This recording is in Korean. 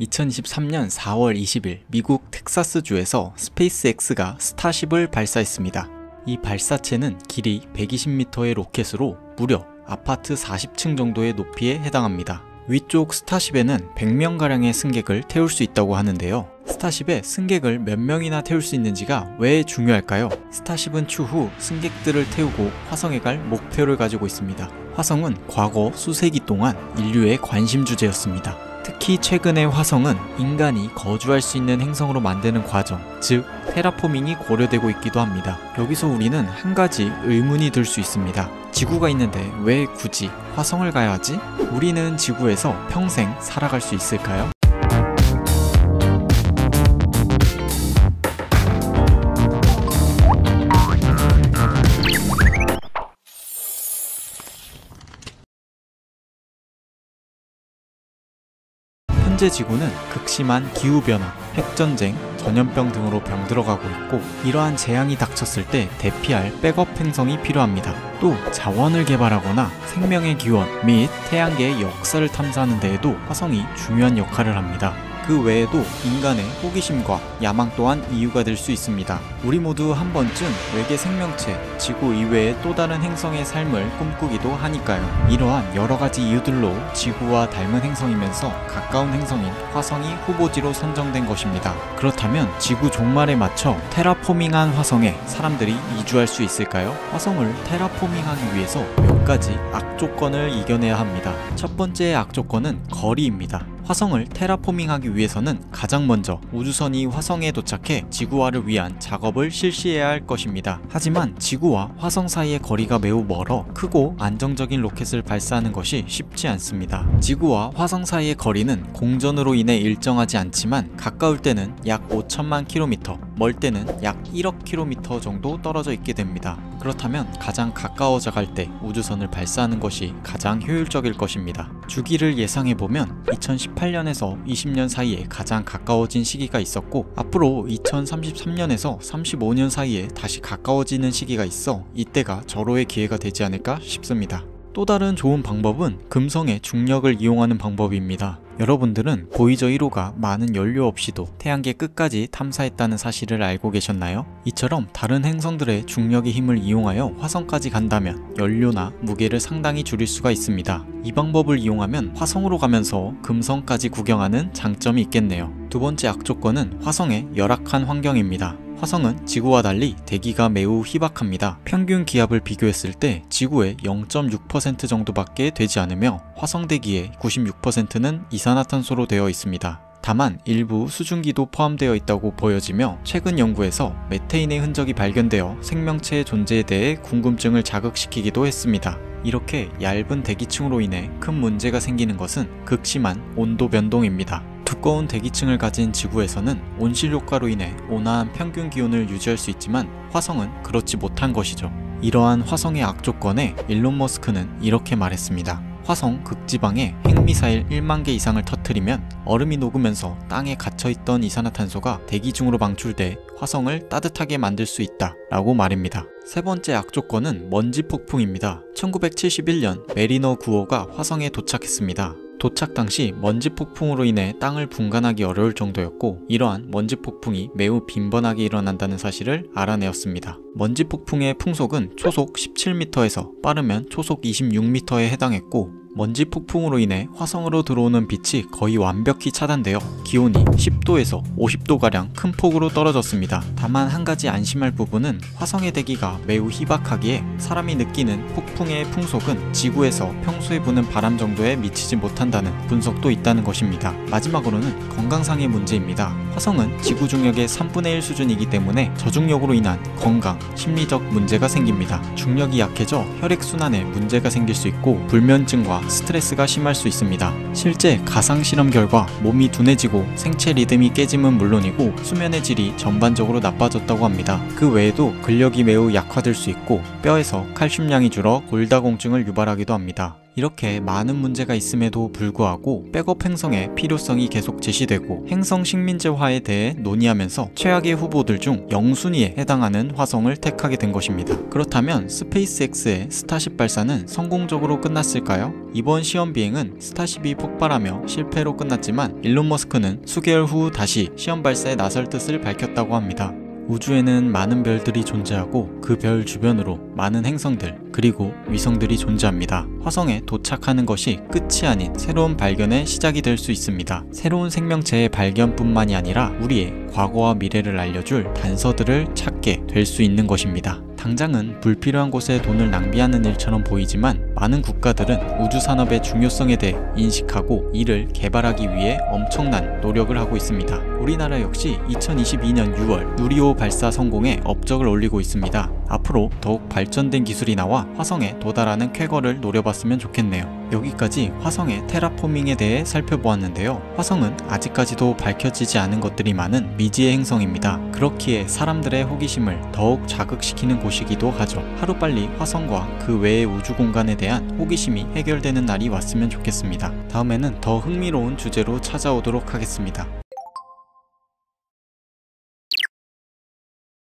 2023년 4월 20일 미국 텍사스주에서 스페이스X가 스타쉽을 발사했습니다. 이 발사체는 길이 120m의 로켓으로 무려 아파트 40층 정도의 높이에 해당합니다. 위쪽 스타쉽에는 100명가량의 승객을 태울 수 있다고 하는데요. 스타쉽에 승객을 몇 명이나 태울 수 있는지가 왜 중요할까요? 스타쉽은 추후 승객들을 태우고 화성에 갈 목표를 가지고 있습니다. 화성은 과거 수세기 동안 인류의 관심 주제였습니다. 특히 최근에 화성은 인간이 거주할 수 있는 행성으로 만드는 과정, 즉 테라포밍이 고려되고 있기도 합니다. 여기서 우리는 한 가지 의문이 들 수 있습니다. 지구가 있는데 왜 굳이 화성을 가야 하지? 우리는 지구에서 평생 살아갈 수 있을까요? 현재 지구는 극심한 기후변화, 핵전쟁, 전염병 등으로 병들어가고 있고 이러한 재앙이 닥쳤을 때 대피할 백업 행성이 필요합니다. 또 자원을 개발하거나 생명의 기원 및 태양계의 역사를 탐사하는 데에도 화성이 중요한 역할을 합니다. 그 외에도 인간의 호기심과 야망 또한 이유가 될 수 있습니다. 우리 모두 한 번쯤 외계 생명체, 지구 이외의 또 다른 행성의 삶을 꿈꾸기도 하니까요. 이러한 여러 가지 이유들로 지구와 닮은 행성이면서 가까운 행성인 화성이 후보지로 선정된 것입니다. 그렇다면 지구 종말에 맞춰 테라포밍한 화성에 사람들이 이주할 수 있을까요? 화성을 테라포밍하기 위해서 몇 가지 악조건을 이겨내야 합니다. 첫 번째 악조건은 거리입니다. 화성을 테라포밍하기 위해서는 가장 먼저 우주선이 화성에 도착해 지구와를 위한 작업을 실시해야 할 것입니다. 하지만 지구와 화성 사이의 거리가 매우 멀어 크고 안정적인 로켓을 발사하는 것이 쉽지 않습니다. 지구와 화성 사이의 거리는 공전으로 인해 일정하지 않지만 가까울 때는 약 5천만 킬로미터, 멀 때는 약 1억 킬로미터 정도 떨어져 있게 됩니다. 그렇다면 가장 가까워져 갈 때 우주선을 발사하는 것이 가장 효율적일 것입니다. 주기를 예상해보면 2018년에서 20년 사이에 가장 가까워진 시기가 있었고 앞으로 2033년에서 35년 사이에 다시 가까워지는 시기가 있어 이때가 절호의 기회가 되지 않을까 싶습니다. 또 다른 좋은 방법은 금성의 중력을 이용하는 방법입니다. 여러분들은 보이저 1호가 많은 연료 없이도 태양계 끝까지 탐사했다는 사실을 알고 계셨나요? 이처럼 다른 행성들의 중력의 힘을 이용하여 화성까지 간다면 연료나 무게를 상당히 줄일 수가 있습니다. 이 방법을 이용하면 화성으로 가면서 금성까지 구경하는 장점이 있겠네요. 두 번째 악조건은 화성의 열악한 환경입니다. 화성은 지구와 달리 대기가 매우 희박합니다. 평균 기압을 비교했을 때 지구의 0.6% 정도밖에 되지 않으며 화성 대기의 96%는 이산화탄소로 되어 있습니다. 다만 일부 수증기도 포함되어 있다고 보여지며 최근 연구에서 메테인의 흔적이 발견되어 생명체의 존재에 대해 궁금증을 자극시키기도 했습니다. 이렇게 얇은 대기층으로 인해 큰 문제가 생기는 것은 극심한 온도 변동입니다. 두꺼운 대기층을 가진 지구에서는 온실 효과로 인해 온화한 평균 기온을 유지할 수 있지만 화성은 그렇지 못한 것이죠. 이러한 화성의 악조건에 일론 머스크는 이렇게 말했습니다. 화성 극지방에 핵미사일 1만 개 이상을 터뜨리면 얼음이 녹으면서 땅에 갇혀있던 이산화탄소가 대기 중으로 방출돼 화성을 따뜻하게 만들 수 있다 라고 말입니다. 세 번째 악조건은 먼지 폭풍입니다. 1971년 메리너 9호가 화성에 도착했습니다. 도착 당시 먼지 폭풍으로 인해 땅을 분간하기 어려울 정도였고 이러한 먼지 폭풍이 매우 빈번하게 일어난다는 사실을 알아내었습니다. 먼지 폭풍의 풍속은 초속 17m에서 빠르면 초속 26m에 해당했고 먼지 폭풍으로 인해 화성으로 들어오는 빛이 거의 완벽히 차단되어 기온이 10도에서 50도가량 큰 폭으로 떨어졌습니다. 다만 한 가지 안심할 부분은 화성의 대기가 매우 희박하기에 사람이 느끼는 폭풍의 풍속은 지구에서 평소에 부는 바람 정도에 미치지 못한다는 분석도 있다는 것입니다. 마지막으로는 건강상의 문제입니다. 화성은 지구 중력의 3분의 1 수준이기 때문에 저중력으로 인한 건강, 심리적 문제가 생깁니다. 중력이 약해져 혈액순환에 문제가 생길 수 있고 불면증과 스트레스가 심할 수 있습니다. 실제 가상실험 결과 몸이 둔해지고 생체 리듬이 깨짐은 물론이고 수면의 질이 전반적으로 나빠졌다고 합니다. 그 외에도 근력이 매우 약화될 수 있고 뼈에서 칼슘량이 줄어 골다공증을 유발하기도 합니다. 이렇게 많은 문제가 있음에도 불구하고 백업 행성의 필요성이 계속 제시되고 행성 식민지화에 대해 논의하면서 최악의 후보들 중 0순위에 해당하는 화성을 택하게 된 것입니다. 그렇다면 스페이스X의 스타쉽 발사는 성공적으로 끝났을까요? 이번 시험 비행은 스타쉽이 폭발하며 실패로 끝났지만 일론 머스크는 수개월 후 다시 시험 발사에 나설 뜻을 밝혔다고 합니다. 우주에는 많은 별들이 존재하고 그 별 주변으로 많은 행성들 그리고 위성들이 존재합니다. 화성에 도착하는 것이 끝이 아닌 새로운 발견의 시작이 될 수 있습니다. 새로운 생명체의 발견뿐만이 아니라 우리의 과거와 미래를 알려줄 단서들을 찾게 될 수 있는 것입니다. 당장은 불필요한 곳에 돈을 낭비하는 일처럼 보이지만 많은 국가들은 우주 산업의 중요성에 대해 인식하고 이를 개발하기 위해 엄청난 노력을 하고 있습니다. 우리나라 역시 2022년 6월 누리호 발사 성공에 업적을 올리고 있습니다. 앞으로 더욱 발전된 기술이 나와 화성에 도달하는 쾌거를 노려봤으면 좋겠네요. 여기까지 화성의 테라포밍에 대해 살펴보았는데요. 화성은 아직까지도 밝혀지지 않은 것들이 많은 미지의 행성입니다. 그렇기에 사람들의 호기심을 더욱 자극시키는 곳이기도 하죠. 하루빨리 화성과 그 외의 우주 공간에 대한 호기심이 해결되는 날이 왔으면 좋겠습니다. 다음에는 더 흥미로운 주제로 찾아오도록 하겠습니다.